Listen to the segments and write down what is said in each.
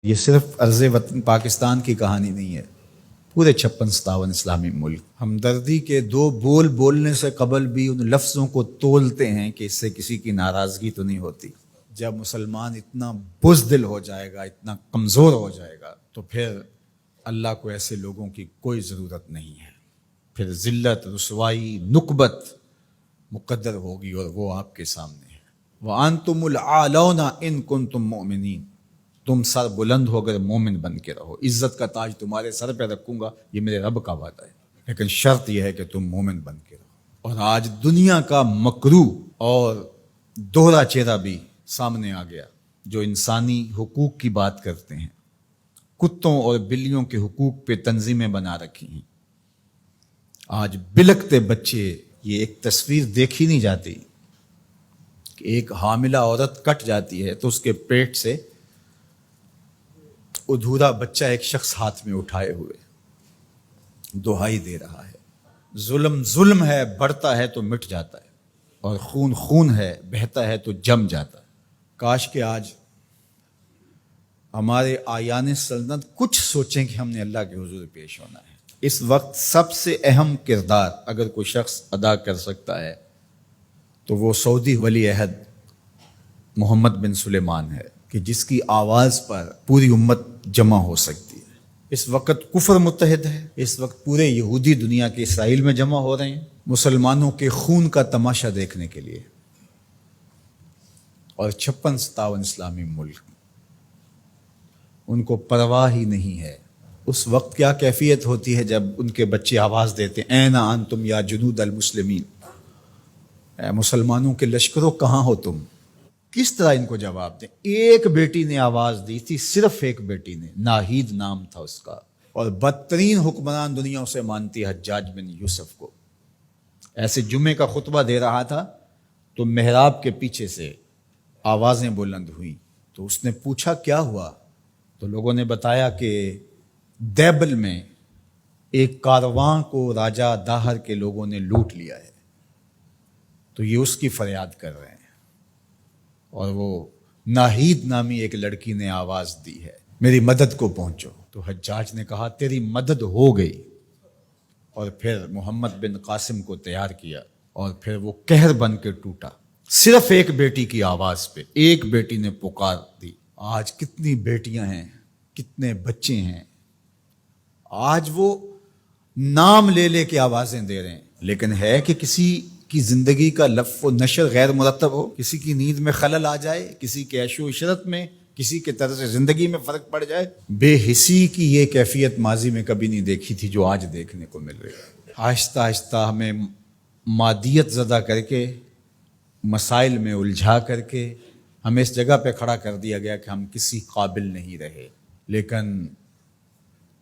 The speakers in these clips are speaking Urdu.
یہ صرف عرض وطن پاکستان کی کہانی نہیں ہے، پورے 56-57 اسلامی ملک ہمدردی کے دو بول بولنے سے قبل بھی ان لفظوں کو تولتے ہیں کہ اس سے کسی کی ناراضگی تو نہیں ہوتی۔ جب مسلمان اتنا بزدل ہو جائے گا، اتنا کمزور ہو جائے گا، تو پھر اللہ کو ایسے لوگوں کی کوئی ضرورت نہیں ہے۔ پھر ذلت، رسوائی، نکبت مقدر ہوگی اور وہ آپ کے سامنے ہے۔ وَأَنْتُمُ الْأَعْلَوْنَ إِن كُنتُم مُؤْمِنِينَ، تم سر بلند ہو کر مومن بن کے رہو، عزت کا تاج تمہارے سر پہ رکھوں گا، یہ میرے رب کا وعدہ ہے، لیکن شرط یہ ہے کہ تم مومن بن کے رہو۔ اور آج دنیا کا مکروہ اور دوہرا چہرہ بھی سامنے آ گیا، جو انسانی حقوق کی بات کرتے ہیں، کتوں اور بلیوں کے حقوق پہ تنظیمیں بنا رکھی ہیں۔ آج بلکتے بچے، یہ ایک تصویر دیکھی نہیں جاتی کہ ایک حاملہ عورت کٹ جاتی ہے تو اس کے پیٹ سے ادھورا بچہ ایک شخص ہاتھ میں اٹھائے ہوئے دہائی دے رہا ہے۔ ظلم ظلم ہے، بڑھتا ہے تو مٹ جاتا ہے، اور خون خون ہے، بہتا ہے تو جم جاتا ہے۔ کاش کہ آج ہمارے آیان سلطنت کچھ سوچیں کہ ہم نے اللہ کے حضور پیش ہونا ہے۔ اس وقت سب سے اہم کردار اگر کوئی شخص ادا کر سکتا ہے تو وہ سعودی ولی عہد محمد بن سلیمان ہے، کہ جس کی آواز پر پوری امت جمع ہو سکتی ہے۔ اس وقت کفر متحد ہے، اس وقت پورے یہودی دنیا کے اسرائیل میں جمع ہو رہے ہیں مسلمانوں کے خون کا تماشا دیکھنے کے لیے، اور 56-57 اسلامی ملک ان کو پرواہ ہی نہیں ہے۔ اس وقت کیا کیفیت ہوتی ہے جب ان کے بچے آواز دیتے ہیں، این انتم یا جنود المسلمین، اے مسلمانوں کے لشکروں کہاں ہو تم؟ کس طرح ان کو جواب دیں؟ ایک بیٹی نے آواز دی تھی، صرف ایک بیٹی نے، ناہید نام تھا اس کا، اور بدترین حکمران دنیا اسے مانتی، حجاج بن یوسف کو۔ ایسے جمعے کا خطبہ دے رہا تھا تو محراب کے پیچھے سے آوازیں بلند ہوئیں، تو اس نے پوچھا کیا ہوا؟ تو لوگوں نے بتایا کہ دیبل میں ایک کارواں کو راجہ داہر کے لوگوں نے لوٹ لیا ہے، تو یہ اس کی فریاد کر رہے ہیں، اور وہ ناہید نامی ایک لڑکی نے آواز دی ہے، میری مدد کو پہنچو۔ تو حجاج نے کہا تیری مدد ہو گئی، اور پھر محمد بن قاسم کو تیار کیا، اور پھر وہ قہر بن کے ٹوٹا، صرف ایک بیٹی کی آواز پہ۔ ایک بیٹی نے پکار دی۔ آج کتنی بیٹیاں ہیں، کتنے بچے ہیں، آج وہ نام لے لے کے آوازیں دے رہے ہیں، لیکن ہے کہ کسی کی زندگی کا لف و نشر غیر مرتب ہو، کسی کی نیند میں خلل آ جائے، کسی کے عیش و عشرت میں، کسی کے طرز زندگی میں فرق پڑ جائے۔ بے حسی کی یہ کیفیت ماضی میں کبھی نہیں دیکھی تھی جو آج دیکھنے کو مل رہی ہے۔ آہستہ آہستہ ہمیں مادیت زدہ کر کے، مسائل میں الجھا کر کے ہمیں اس جگہ پہ کھڑا کر دیا گیا کہ ہم کسی قابل نہیں رہے، لیکن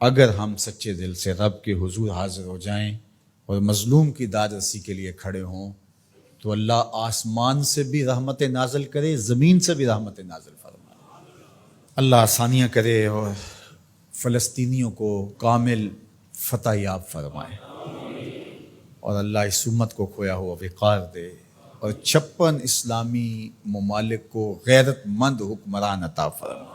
اگر ہم سچے دل سے رب کے حضور حاضر ہو جائیں اور مظلوم کی داد رسی کے لیے کھڑے ہوں، تو اللہ آسمان سے بھی رحمت نازل کرے، زمین سے بھی رحمت نازل فرمائے۔ اللہ آسانیاں کرے اور فلسطینیوں کو کامل فتح یاب فرمائے، اور اللہ اس امت کو کھویا ہوا وقار دے، اور 56 اسلامی ممالک کو غیرت مند حکمران عطا فرمائے،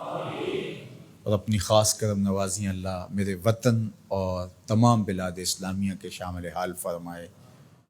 اور اپنی خاص کرم نوازیاں اللہ میرے وطن اور تمام بلاد اسلامیہ کے شامل حال فرمائے۔